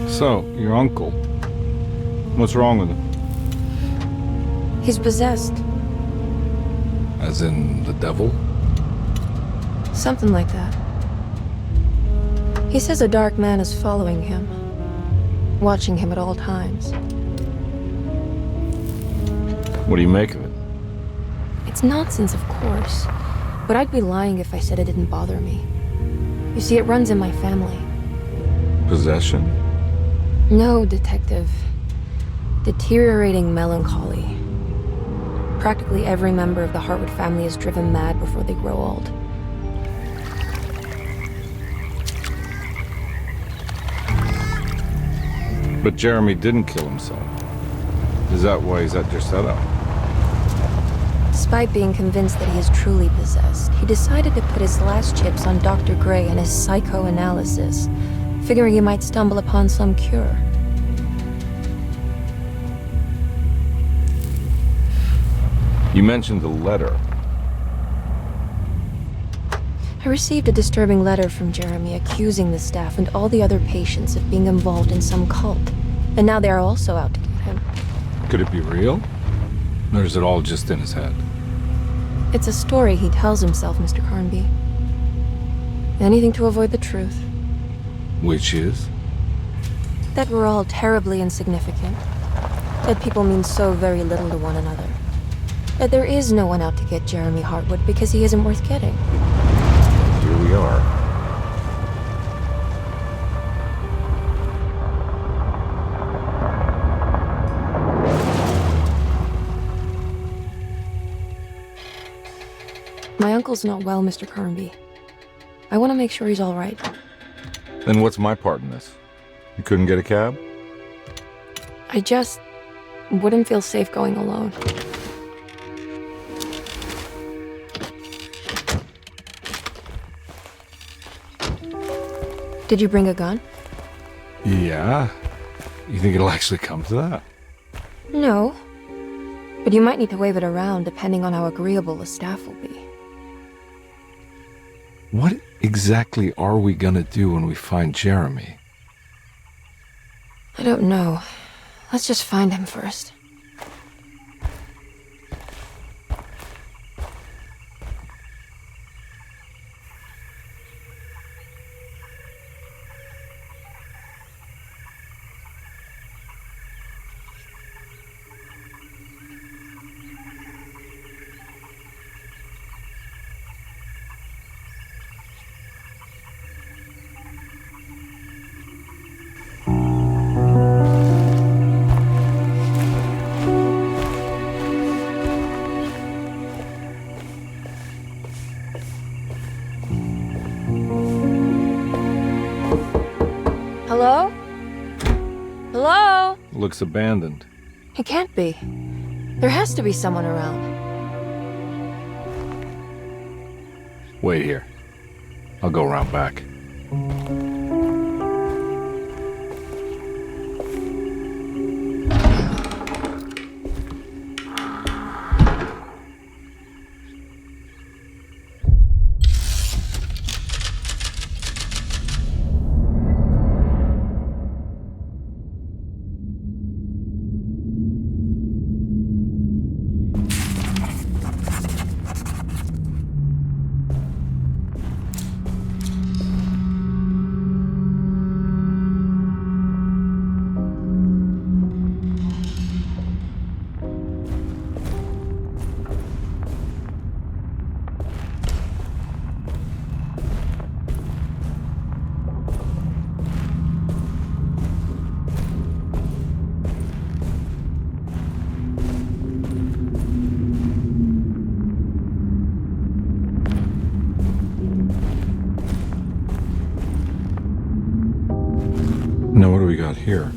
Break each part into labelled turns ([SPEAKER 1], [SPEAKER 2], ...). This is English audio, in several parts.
[SPEAKER 1] So, your uncle. What's wrong with him?
[SPEAKER 2] He's possessed.
[SPEAKER 1] As in the devil?
[SPEAKER 2] Something like that. He says a dark man is following him, watching him at all times.
[SPEAKER 1] What do you make of it?
[SPEAKER 2] It's nonsense, of course, but I'd be lying if I said it didn't bother me. You see, it runs in my family.
[SPEAKER 1] Possession?
[SPEAKER 2] No, Detective. Deteriorating melancholy. Practically every member of the Hartwood family is driven mad before they grow old.
[SPEAKER 1] But Jeremy didn't kill himself. Is that why he's at your setup?
[SPEAKER 2] Despite being convinced that he is truly possessed, he decided to put his last chips on Dr. Gray and his psychoanalysis, figuring he might stumble upon some cure.
[SPEAKER 1] You mentioned the letter.
[SPEAKER 2] I received a disturbing letter from Jeremy accusing the staff and all the other patients of being involved in some cult. And now they are also out to get him.
[SPEAKER 1] Could it be real? Or is it all just in his head?
[SPEAKER 2] It's a story he tells himself, Mr. Carnby. Anything to avoid the truth.
[SPEAKER 1] Which is?
[SPEAKER 2] That we're all terribly insignificant. That people mean so very little to one another. That there is no one out to get Jeremy Hartwood because he isn't worth getting.
[SPEAKER 1] Here we are.
[SPEAKER 2] My uncle's not well, Mr. Carnby. I want to make sure he's all right.
[SPEAKER 1] Then what's my part in this? You couldn't get a cab?
[SPEAKER 2] I just wouldn't feel safe going alone. Did you bring a gun?
[SPEAKER 1] Yeah. You think it'll actually come to that?
[SPEAKER 2] No. But you might need to wave it around depending on how agreeable the staff will be.
[SPEAKER 1] What exactly are we gonna do when we find Jeremy?
[SPEAKER 2] I don't know. Let's just find him first. Hello? Hello?
[SPEAKER 1] Looks abandoned.
[SPEAKER 2] It can't be. There has to be someone around.
[SPEAKER 1] Wait here. I'll go around back. Now what do we got here?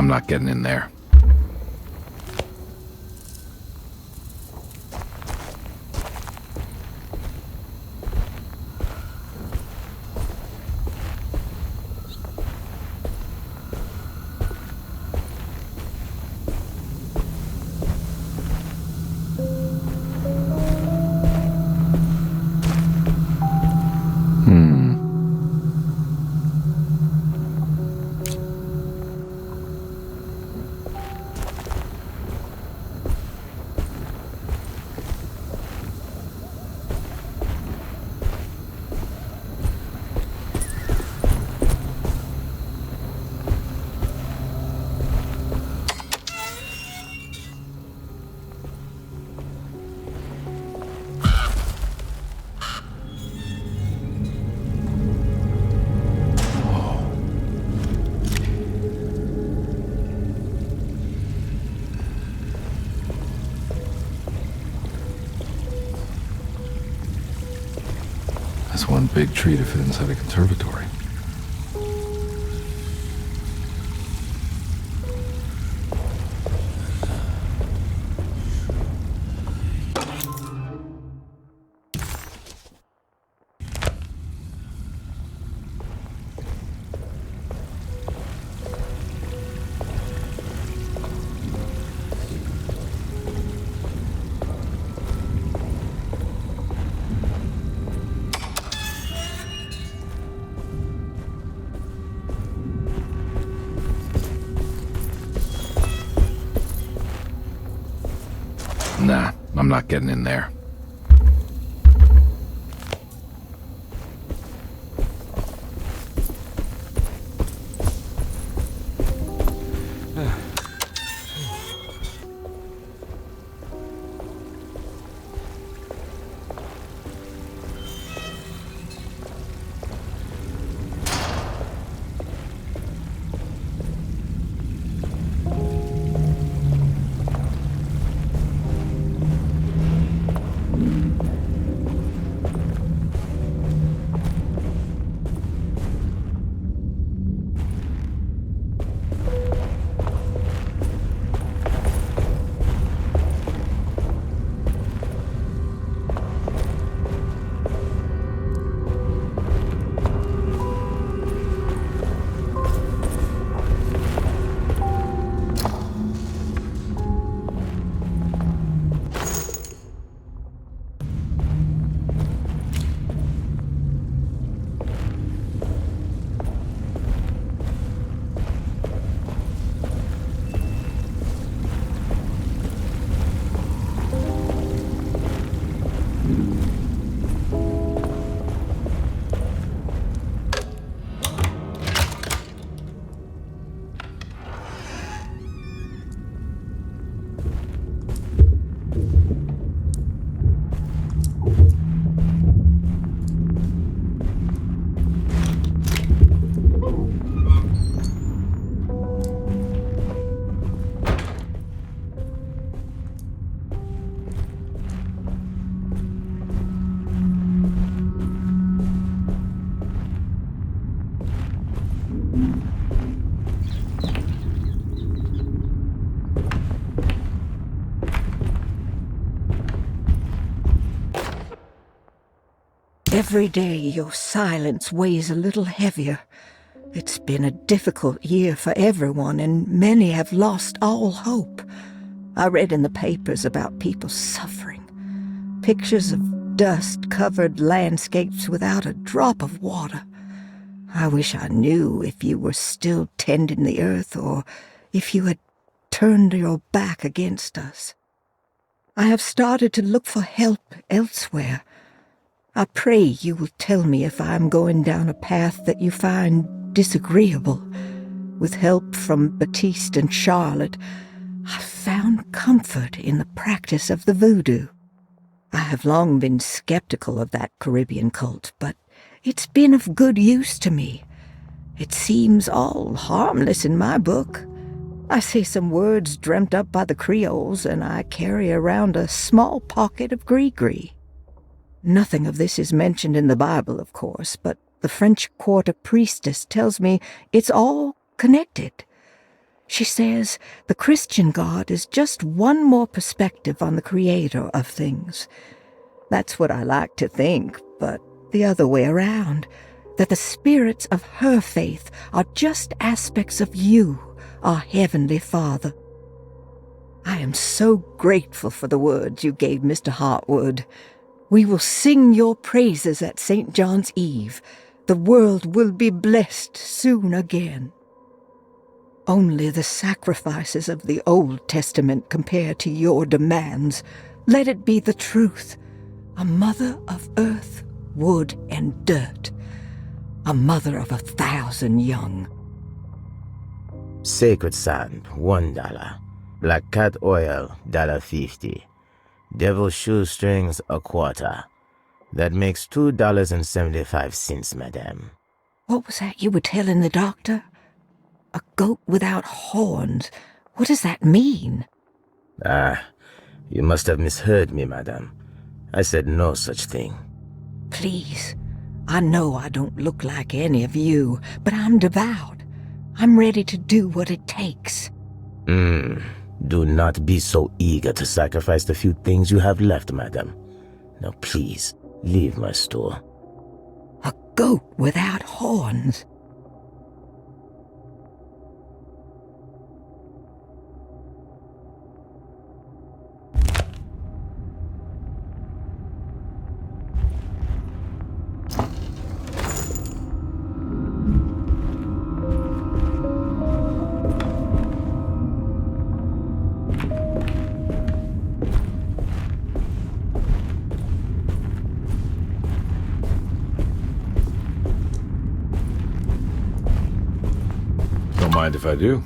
[SPEAKER 3] I'm not getting in there. That's one big tree to fit inside a conservatory. Nah, I'm not getting in there.
[SPEAKER 4] Every day your silence weighs a little heavier. It's been a difficult year for everyone, and many have lost all hope. I read in the papers about people suffering. Pictures of dust-covered landscapes without a drop of water. I wish I knew if you were still tending the earth or if you had turned your back against us. I have started to look for help elsewhere. I pray you will tell me if I am going down a path that you find disagreeable. With help from Baptiste and Charlotte, I found comfort in the practice of the voodoo. I have long been skeptical of that Caribbean cult, but it's been of good use to me. It seems all harmless in my book. I say some words dreamt up by the Creoles, and I carry around a small pocket of gree-gree. Nothing of this is mentioned in the Bible, of course, but the French Quarter priestess tells me it's all connected. She says the Christian God is just one more perspective on the creator of things. That's what I like to think, but the other way around, that the spirits of her faith are just aspects of you, our Heavenly Father. I am so grateful for the words you gave Mr. Hartwood. We will sing your praises at St. John's Eve. The world will be blessed soon again. Only the sacrifices of the Old Testament compare to your demands. Let it be the truth. A mother of earth, wood, and dirt. A mother of 1,000 young.
[SPEAKER 5] Sacred sand, $1. Black cat oil, $1.50. Devil shoestrings, a quarter. That makes $2.75, madame.
[SPEAKER 4] What was that you were telling the doctor? A goat without horns. What does that mean?
[SPEAKER 5] Ah, you must have misheard me, madame. I said no such thing.
[SPEAKER 4] Please, I know I don't look like any of you, but I'm devout. I'm ready to do what it takes.
[SPEAKER 5] Do not be so eager to sacrifice the few things you have left, madame. Now please, leave my store.
[SPEAKER 4] A goat without horns.
[SPEAKER 1] Don't mind if I do.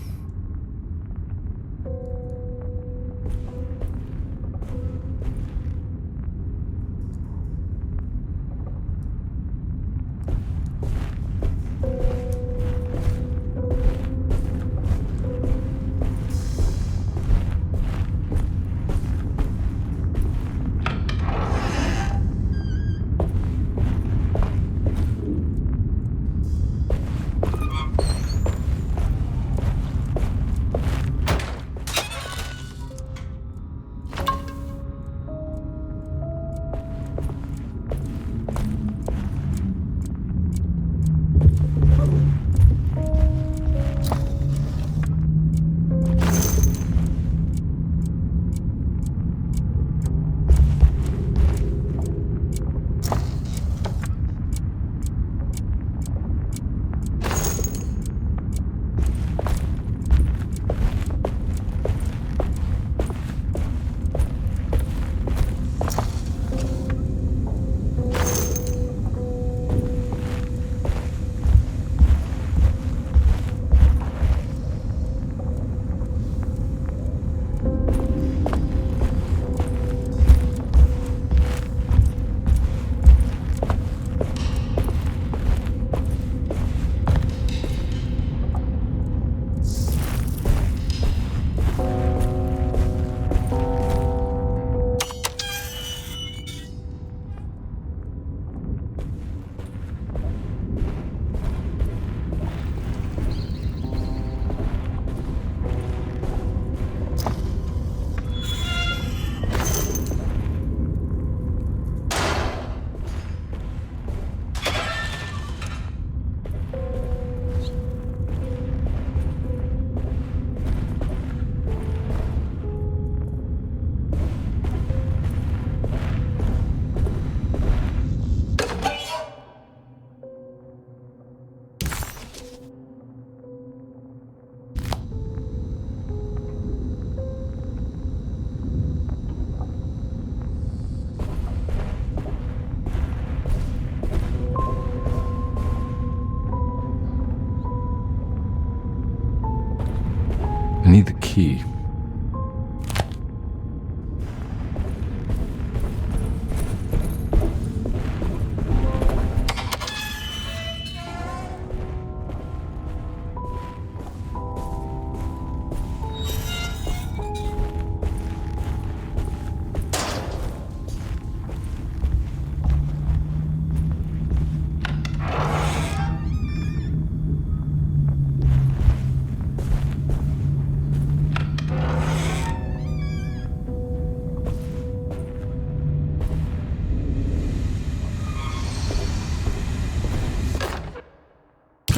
[SPEAKER 3] I need the key.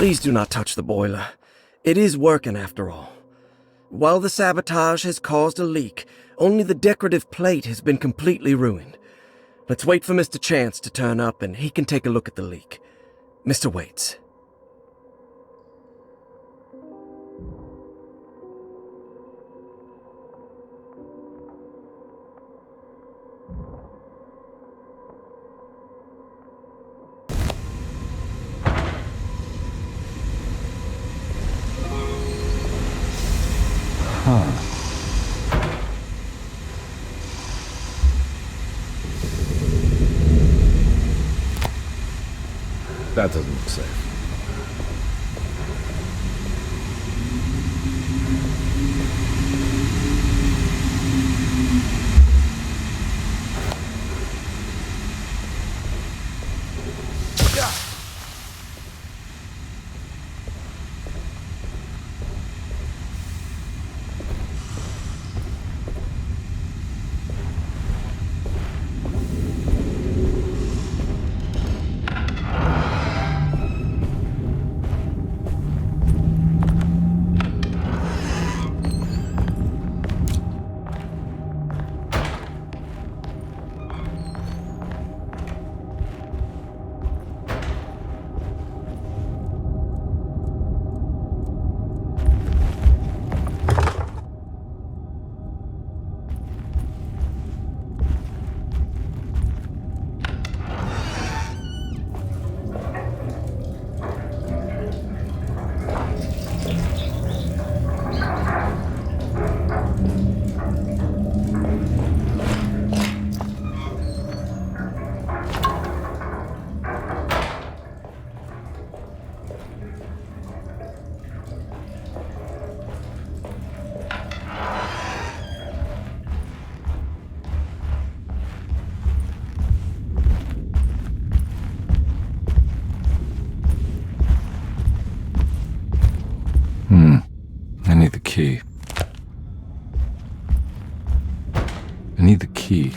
[SPEAKER 6] Please do not touch the boiler. It is working after all. While the sabotage has caused a leak, only the decorative plate has been completely ruined. Let's wait for Mr. Chance to turn up and he can take a look at the leak. Mr. Waits.
[SPEAKER 1] That doesn't look safe.
[SPEAKER 3] I need the key. I need the key.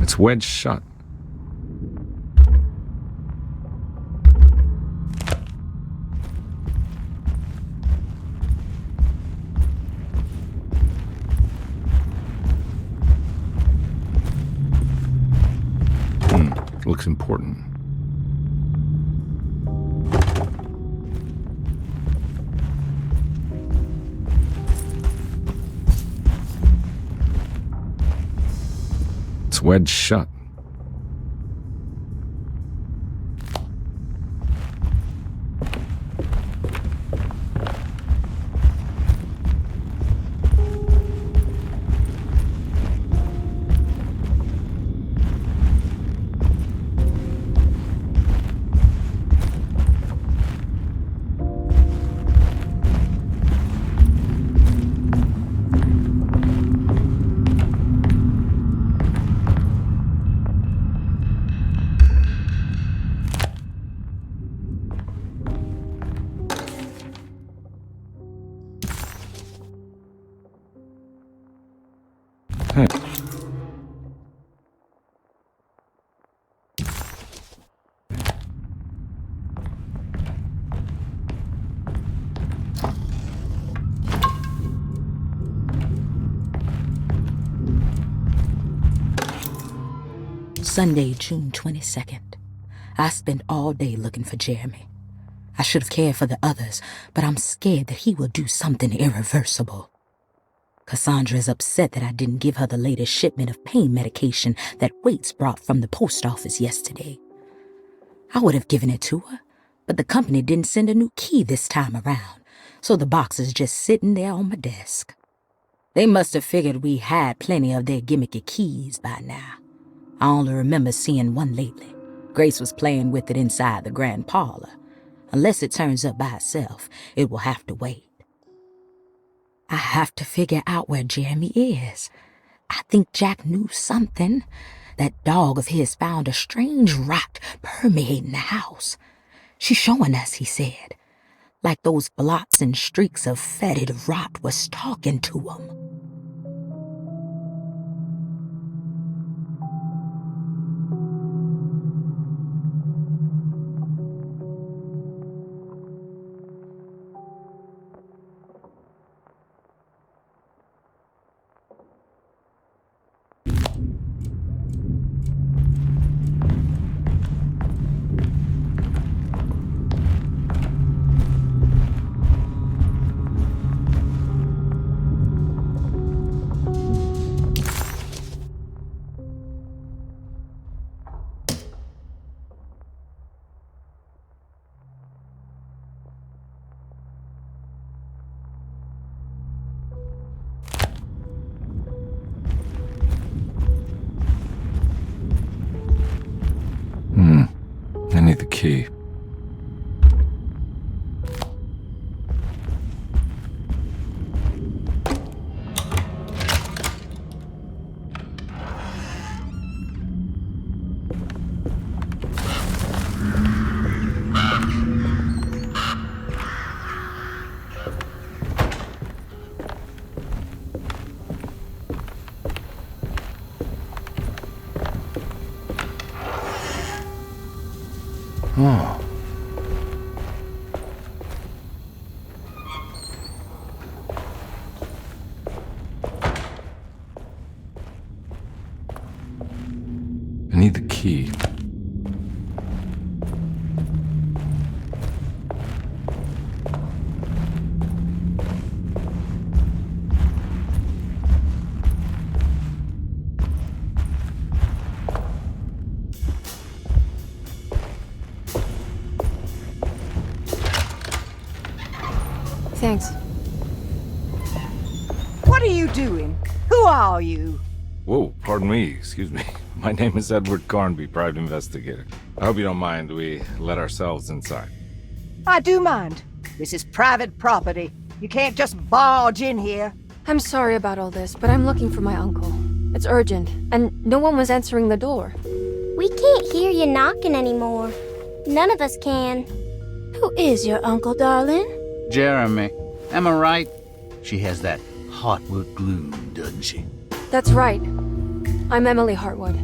[SPEAKER 1] It's wedged shut. Looks important. It's wedged shut. Hey.
[SPEAKER 7] Sunday, June 22nd. I spent all day looking for Jeremy. I should have cared for the others, but I'm scared that he will do something irreversible. Cassandra is upset that I didn't give her the latest shipment of pain medication that Waits brought from the post office yesterday. I would have given it to her, but the company didn't send a new key this time around, so the box is just sitting there on my desk. They must have figured we had plenty of their gimmicky keys by now. I only remember seeing one lately. Grace was playing with it inside the grand parlor. Unless it turns up by itself, it will have to wait. I have to figure out where Jeremy is. I think Jack knew something. That dog of his found a strange rot permeating the house. She's showing us, he said. like those blots and streaks of fetid rot was talking to him.
[SPEAKER 3] I need the key. Oh. I need the key.
[SPEAKER 2] Thanks.
[SPEAKER 4] What are you doing? Who are you?
[SPEAKER 1] Whoa, pardon me, excuse me. My name is Edward Carnby, private investigator. I hope you don't mind we let ourselves inside.
[SPEAKER 4] I do mind. This is private property. You can't just barge in here.
[SPEAKER 2] I'm sorry about all this, but I'm looking for my uncle. It's urgent, and no one was answering the door.
[SPEAKER 8] We can't hear you knocking anymore. None of us can. Who is your uncle, darling?
[SPEAKER 9] Jeremy. Am I right? She has that Hartwood glue, doesn't she?
[SPEAKER 2] That's right. I'm Emily Hartwood.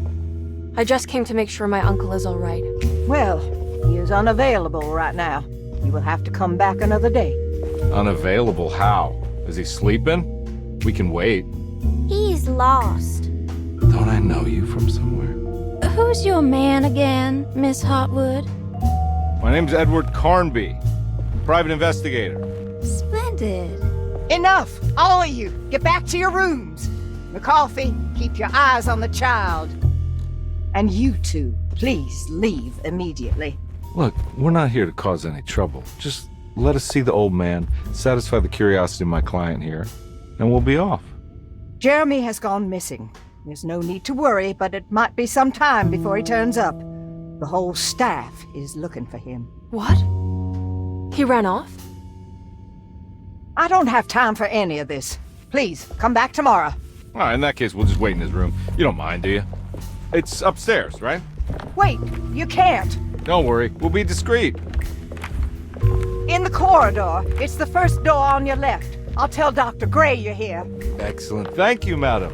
[SPEAKER 2] I just came to make sure my uncle is all right.
[SPEAKER 4] Well, he is unavailable right now. You will have to come back another day.
[SPEAKER 1] Unavailable how? Is he sleeping? We can wait.
[SPEAKER 8] He's lost.
[SPEAKER 1] Don't I know you from somewhere?
[SPEAKER 8] Who's your man again, Miss Hartwood?
[SPEAKER 1] My name's Edward Carnby, private investigator.
[SPEAKER 8] Splendid.
[SPEAKER 4] Enough! All of you! Get back to your rooms! McCarthy, keep your eyes on the child. And you two, please leave immediately.
[SPEAKER 1] Look, we're not here to cause any trouble. Just let us see the old man, satisfy the curiosity of my client here, and we'll be off.
[SPEAKER 4] Jeremy has gone missing. There's no need to worry, but it might be some time before he turns up. The whole staff is looking for him.
[SPEAKER 2] What? He ran off?
[SPEAKER 4] I don't have time for any of this. Please, come back tomorrow.
[SPEAKER 1] All right, in that case, we'll just wait in his room. You don't mind, do you? It's upstairs, right?
[SPEAKER 4] Wait, you can't.
[SPEAKER 1] Don't worry, we'll be discreet.
[SPEAKER 4] In the corridor. It's the first door on your left. I'll tell Dr. Gray you're here.
[SPEAKER 1] Excellent. Thank you, madam.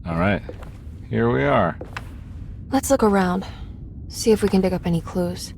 [SPEAKER 1] All right, here we are.
[SPEAKER 2] Let's look around. See if we can dig up any clues.